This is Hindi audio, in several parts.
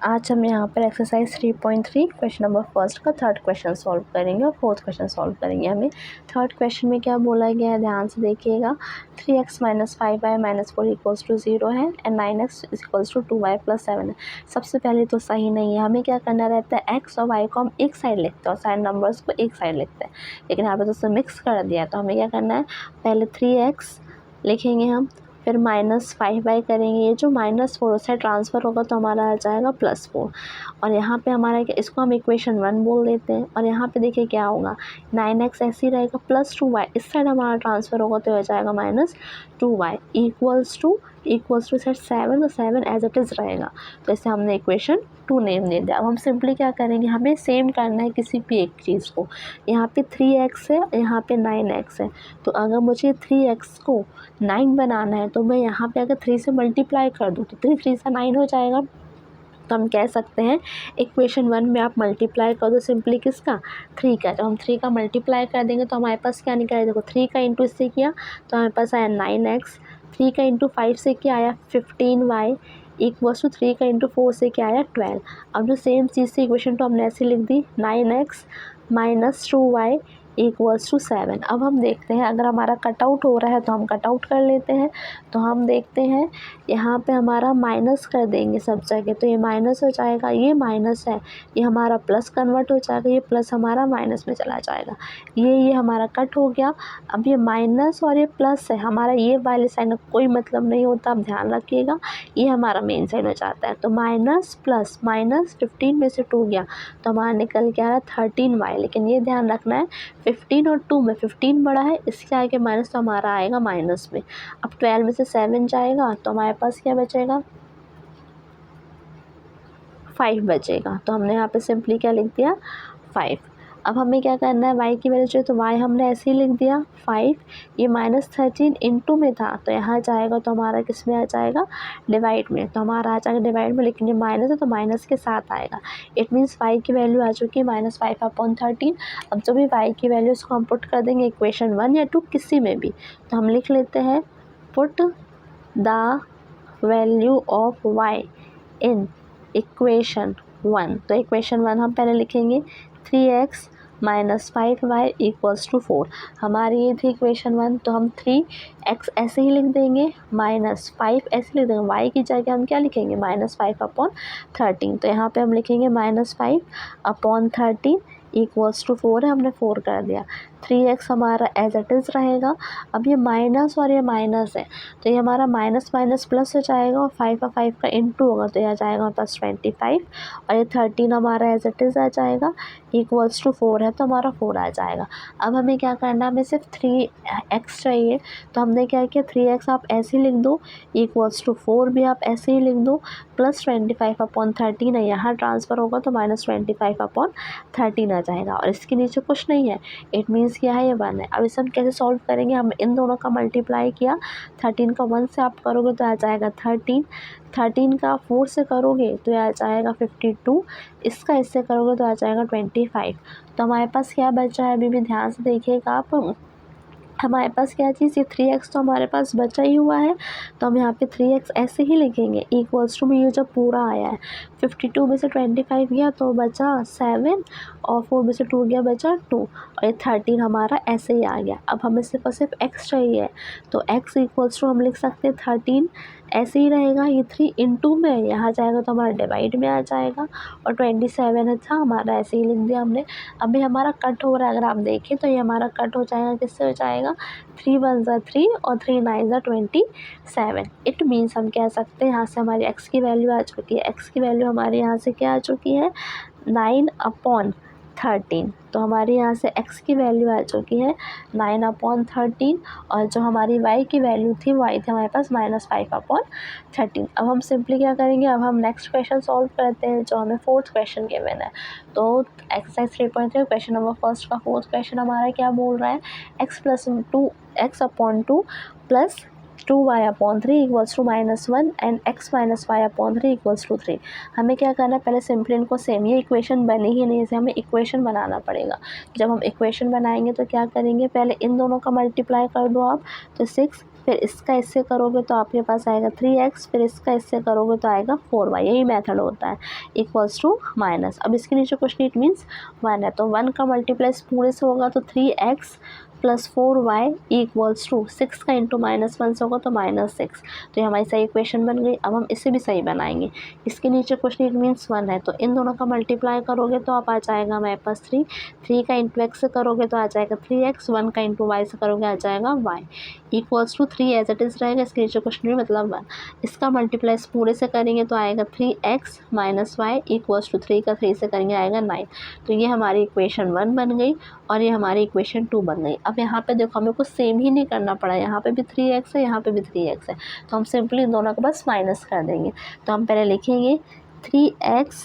आज हम यहाँ पर एक्सरसाइज 3.3 क्वेश्चन नंबर फर्स्ट का थर्ड क्वेश्चन सॉल्व करेंगे और फोर्थ क्वेश्चन सॉल्व करेंगे। हमें थर्ड क्वेश्चन में क्या बोला गया है, ध्यान से देखिएगा। 3x - 5y - 4 = 0 है एंड 9x = 2y + 7 है। सबसे पहले तो सही नहीं है, हमें क्या करना रहता है, x और y को हम एक साइड लिखते हैं और साइन नंबर्स को एक साइड लिखते हैं, लेकिन यहाँ पर तो उससे मिक्स कर दिया। तो हमें क्या करना है, पहले 3x लिखेंगे हम, फिर -5y करेंगे, ये जो -4 से ट्रांसफ़र होगा तो हमारा आ जाएगा +4। और यहाँ पे हमारा क्या, इसको हम इक्वेशन 1 बोल देते हैं। और यहाँ पे देखिए क्या होगा, 9x ऐसे ही रहेगा, +2y इस साइड हमारा ट्रांसफ़र होगा तो हो जाएगा -2y इक्वल्स टू सेट 7, तो 7 एज इट इज़ रहेगा। तो इसे हमने इक्वेशन 2 नेम दे दिया। अब हम सिंपली क्या करेंगे, हमें सेम करना है किसी भी एक चीज़ को। यहाँ पे 3x है, यहाँ पे 9x है, तो अगर मुझे 3x को 9 बनाना है तो मैं यहाँ पे अगर 3 से मल्टीप्लाई कर दूँ तो 3 से 9 हो जाएगा। तो हम कह सकते हैं इक्वेशन 1 में आप मल्टीप्लाई कर दो सिंपली किसका, 3 का। जब हम 3 का मल्टीप्लाई कर देंगे तो हमारे पास क्या निकलेगा, देखो 3 का इंटू इससे किया तो हमारे पास आया 9x, 3 का इंटू 5 से क्या आया 15y इक्वल्स टू 3 का इंटू 4 से क्या आया 12। अब जो सेम चीज़ से इक्वेशन तो हमने ऐसे लिख दी, 9x - 2y इक्वल्स टू 7। अब हम देखते हैं अगर हमारा कटआउट हो रहा है तो हम कटआउट कर लेते हैं। तो हम देखते हैं यहाँ पे हमारा माइनस कर देंगे सब जगह, तो ये माइनस हो जाएगा, ये माइनस है, ये हमारा प्लस कन्वर्ट हो जाएगा, ये प्लस हमारा माइनस में चला जाएगा, ये हमारा कट हो गया। अब ये माइनस और ये प्लस है, हमारा ये वाले साइन का कोई मतलब नहीं होता, आप ध्यान रखिएगा, ये हमारा मेन साइन हो जाता है। तो माइनस प्लस -15 में से 2 गया तो हमारा निकल के आ रहा है 13y। लेकिन ये ध्यान रखना है 15 और 2 में 15 बड़ा है, इसके आगे माइनस तो हमारा आएगा माइनस में। अब 12 में से 7 जाएगा तो हमारे पास क्या बचेगा, 5 बचेगा। तो हमने यहाँ पे सिंपली क्या लिख दिया, 5। अब हमें क्या करना है, y की वैल्यू चाहिए तो y हमने ऐसे ही लिख दिया 5। ये -13 इंटू में था तो यहाँ जाएगा तो हमारा किस में आ जाएगा, डिवाइड में, तो हमारा आ जाएगा डिवाइड में, लेकिन ये माइनस है तो माइनस के साथ आएगा। इट मीन्स y की वैल्यू आ चुकी है -5/13। अब जो भी y की वैल्यू उसको हम पुट कर देंगे इक्वेशन 1 या 2 किसी में भी। तो हम लिख लेते हैं, put the value of y in equation 1। तो इक्वेशन 1 हम पहले लिखेंगे 3x - 5y इक्वल्स टू 4। हमारी ये थी इक्वेशन 1, तो हम 3x ऐसे ही लिख देंगे, -5 ऐसे लिख देंगे, y की जगह हम क्या लिखेंगे, -5/13। तो यहाँ पे हम लिखेंगे -5/13 इक्वल्स टू 4 है, हमने 4 कर दिया। 3x हमारा एज इट इज़ रहेगा। अब ये माइनस और ये माइनस है तो ये हमारा माइनस माइनस प्लस हो जाएगा और 5 और 5 का इंटू होगा तो यह जाएगा हमारे पास 25 और ये 13 हमारा एज इट इज़ आ जाएगा, इक्वल्स टू 4 है तो हमारा 4 आ जाएगा। अब हमें क्या करना है, हमें सिर्फ 3x चाहिए, तो हमने क्या किया, 3x आप ऐसे ही लिख दो, इक्वल्स टू 4 भी आप ऐसे ही लिख दो, प्लस 25/13 है, यहाँ ट्रांसफ़र होगा तो -25/13 आ जाएगा और इसके नीचे कुछ नहीं है, इट मीन्स क्या है, ये 1 है। अब इसे हम कैसे सॉल्व करेंगे, हम इन दोनों का मल्टीप्लाई किया, 13 का 1 से आप करोगे तो आ जाएगा 13, 13 का 4 से करोगे तो आ जाएगा 52, इसका इससे करोगे तो आ जाएगा 25। तो हमारे पास क्या बचा है, अभी भी ध्यान से देखिएगा आप, हमारे पास क्या चीज़, ये 3x तो हमारे पास बचा ही हुआ है, तो हम यहाँ पे 3x ऐसे ही लिखेंगे, इक्वल्स टू में ये जब पूरा आया है 52 में से 25 गया तो बचा 7 और 4 में से 2 गया बचा 2 और ये 13 हमारा ऐसे ही आ गया। अब हमें सिर्फ और सिर्फ x चाहिए, तो x इक्वल्स टू हम लिख सकते हैं 13 ऐसे ही रहेगा, ये 3 इंटू में यहाँ जाएगा तो हमारा डिवाइड में आ जाएगा और 27 है था हमारा, ऐसे ही लिख दिया हमने। अभी हमारा कट हो रहा है, अगर आप देखें तो ये हमारा कट हो जाएगा, किससे हो जाएगा, 3 1 ज़ा 3 और 3 9 ज़ा 27। इट मीन्स हम कह सकते हैं यहाँ से हमारी x की वैल्यू आ चुकी है, x की वैल्यू हमारे यहाँ से क्या आ चुकी है, 9/13। तो हमारी यहाँ से x की वैल्यू आ चुकी है 9/13 और जो हमारी y की वैल्यू थी वो आई थी हमारे पास -5/13। अब हम सिंपली क्या करेंगे, अब हम नेक्स्ट क्वेश्चन सॉल्व करते हैं जो हमें फोर्थ क्वेश्चन गिवन है। तो एक्सरसाइज 3.3 क्वेश्चन नंबर फर्स्ट का फोर्थ क्वेश्चन हमारा क्या बोल रहा है, x/2 plus 2y/3 equals to -1 and x - y/3 equals to 3। हमें क्या करना है, पहले सिंपली इनको सेम, ये इक्वेशन बनी ही नहीं, इसे हमें इक्वेशन बनाना पड़ेगा। जब हम इक्वेशन बनाएंगे तो क्या करेंगे, पहले इन दोनों का मल्टीप्लाई कर दो आप, तो 6 फिर इसका इससे करोगे तो आपके पास आएगा 3x, फिर इसका इससे करोगे तो आएगा 4y, यही मेथड होता है, इक्वल्स टू माइनस। अब इसके नीचे क्वेश्चन इट मीन्स 1 है, तो 1 का मल्टीप्लाई पूरे से होगा तो 3x plus 4y equals to 6 का इंटू -1 से होगा तो -6। तो ये हमारी सही इक्वेशन बन गई। अब हम इसे भी सही बनाएंगे। इसके नीचे क्वेश्चन इट मीन्स 1 है, तो इन दोनों का मल्टीप्लाई करोगे तो आप आ जाएगा हमारे पास 3 का इंटू x से करोगे तो आ जाएगा 3x, 1 का इंटू y से करोगे आ जाएगा y equals to 3 as it is रहेगा। इसके नीचे क्वेश्चन में मतलब 1, इसका मल्टीप्लाई पूरे से करेंगे तो आएगा 3x minus Y equals to 3 का 3 से करेंगे आएगा 9। तो ये हमारी इक्वेशन 1 बन गई और ये हमारी इक्वेशन 2 बन गई। अब यहाँ पे देखो हमें कुछ सेम ही नहीं करना पड़ा, यहाँ पे भी 3x है, यहाँ पे भी 3x है, तो हम सिंपली दोनों को बस माइनस कर देंगे। तो हम पहले लिखेंगे 3x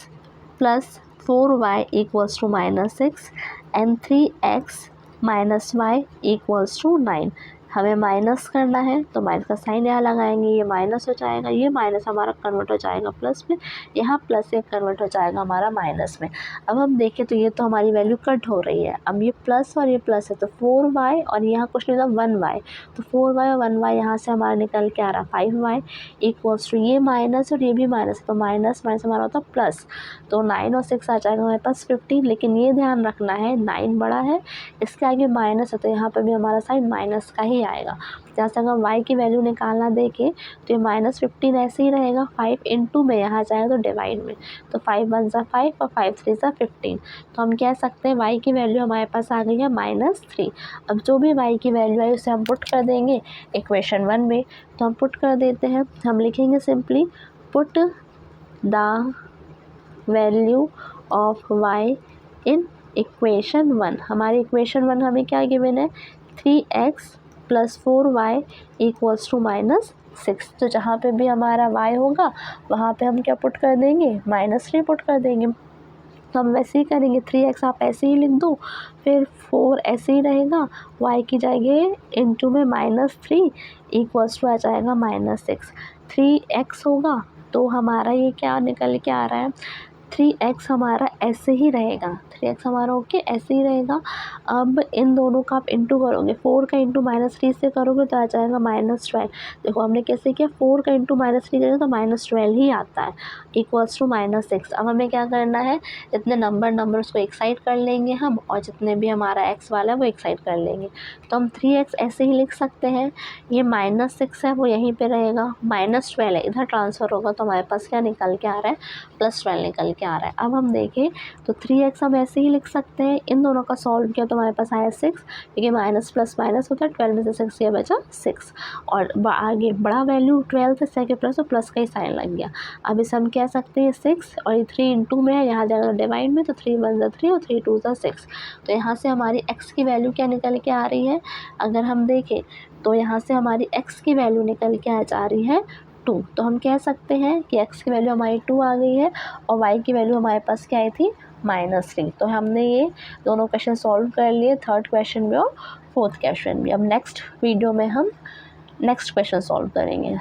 plus 4y equals to -6 and 3x minus Y equals to 9। हमें माइनस करना है तो माइनस का साइन यहाँ लगाएंगे, ये माइनस हो जाएगा, ये माइनस हमारा कन्वर्ट हो जाएगा प्लस में, यहाँ प्लस से कन्वर्ट हो जाएगा हमारा माइनस में। अब हम देखें तो ये तो हमारी वैल्यू कट हो रही है, अब ये प्लस और ये प्लस है तो 4y और यहाँ कुछ नहीं था 1y, तो 4y और 1y यहाँ से हमारा निकल के आ रहा 5y इक्वल्स टू ये माइनस और ये भी माइनस, तो माइनस माइनस हमारा होता प्लस, तो 9 और 6 आ जाएगा हमारे पास 15। लेकिन ये ध्यान रखना है 9 बड़ा है, इसके आगे माइनस है, तो यहाँ पर भी हमारा साइन माइनस का ही आएगा। जहाँ से अगर y की वैल्यू निकालना देखें तो ये -15 ऐसे ही रहेगा, 5 इंटू में यहाँ जाएगा तो डिवाइड में, तो 5 1 ज़ा 5 और 5 3 ज़ा 15। तो हम कह सकते हैं y की वैल्यू हमारे पास आ गई है -3। अब जो भी y की वैल्यू है उसे हम पुट कर देंगे इक्वेशन 1 में, तो हम पुट कर देते हैं। हम लिखेंगे simply put the value of y in equation 1। हमारी इक्वेशन 1 हमें क्या गिवन है 3x plus 4y equals to -6। तो जहाँ पे भी हमारा y होगा वहाँ पे हम क्या पुट कर देंगे -3 पुट कर देंगे। तो हम वैसे ही करेंगे, 3x आप ऐसे ही लिख दो, फिर 4 ऐसे ही रहेगा, y की जाएगी इंटू में -3 इक्वल्स टू आ जाएगा -6। 3x होगा तो हमारा ये क्या निकल के आ रहा है 3x हमारा ऐसे ही रहेगा, 3x हमारा ओके ऐसे ही रहेगा। अब इन दोनों का आप इंटू करोगे, 4 का इंटू -3 से करोगे तो आ जाएगा -12। देखो हमने कैसे किया, 4 का इंटू -3 करेंगे तो -12 ही आता है इक्वल्स टू -6। अब हमें क्या करना है, जितने नंबर उसको एक साइड कर लेंगे हम, और जितने भी हमारा x वाला है वो एक साइड कर लेंगे। तो हम 3x ऐसे ही लिख सकते हैं, ये -6 है वो यहीं पर रहेगा, -12 है इधर ट्रांसफ़र होगा तो हमारे पास क्या निकल के आ रहा है +12 निकल के आ रहा है। अब हम देखें तो 3x हम ऐसे ही लिख सकते हैं, इन दोनों का सॉल्व किया तो हमारे पास आया 6, क्योंकि माइनस प्लस माइनस होता है, 12 में से 6 ये बचा 6, और आगे बड़ा वैल्यू 12 से सेके प्लस तो प्लस का ही साइन लग गया। अब इसे हम कह सकते हैं 6, और ये 3 इंटू में है, यहाँ जाएगा डिवाइड में, तो 3 1 ज़ा 3 और 3 2 ज़ा 6। तो यहाँ से हमारी x की वैल्यू क्या निकल के आ रही है, अगर हम देखें तो यहाँ से हमारी x की वैल्यू निकल के आ जा रही है 2। तो हम कह सकते हैं कि x की वैल्यू हमारी 2 आ गई है और y की वैल्यू हमारे पास क्या आई थी -3। तो हमने ये दोनों क्वेश्चन सॉल्व कर लिए, थर्ड क्वेश्चन भी और फोर्थ क्वेश्चन भी। अब नेक्स्ट वीडियो में हम नेक्स्ट क्वेश्चन सॉल्व करेंगे।